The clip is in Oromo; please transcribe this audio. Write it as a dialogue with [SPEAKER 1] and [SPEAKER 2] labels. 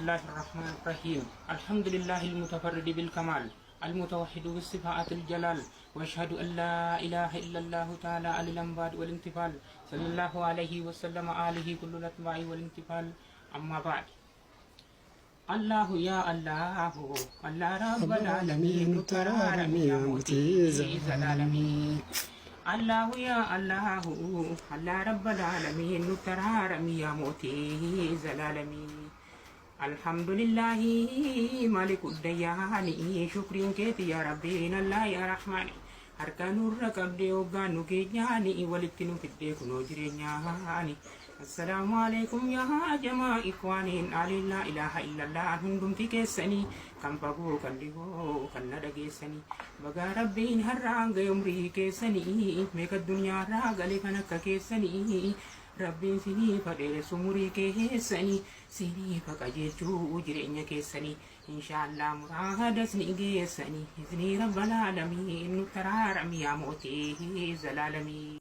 [SPEAKER 1] الله الرحمن الرحيم الحمد لله المتفرد بالكمال المتوحد بالصفات الجلال واشهد ان لا اله الا الله تعالى على الانباد والانتفال صلى الله عليه وسلم آله كل الاتباع والانتفال اما بعد الله يا الله الله رب العالمين ترارمي يموتي زلالمي الله يا الله الله رب العالمين ترارمي يموتي زلالمي الحمد لله مالك الديان شكر كيت يا ربي الله يا رحمن harkaan nurra qabdee hoggaan nu keenyaani walitti nu fiddee kunoo jireenyaani assalaamu alaikum yaa jamaa ikwaaniin alillaa ilaaha illallah hundumti keessanii kan fagoo kan dhihoo kan na dhageessanii bagaa rabbiin har'aan ga'e umrii keessanii meeqa dunyaarraa gale kan akka keessanii rabbiin sinii fadheessu umurii keessanii sinii faqajeelchuu jireenya keessanii inshaallah muraadas ni geessanii izni rabbal aalamiin nu taraaramii yaa mootii zalaalamii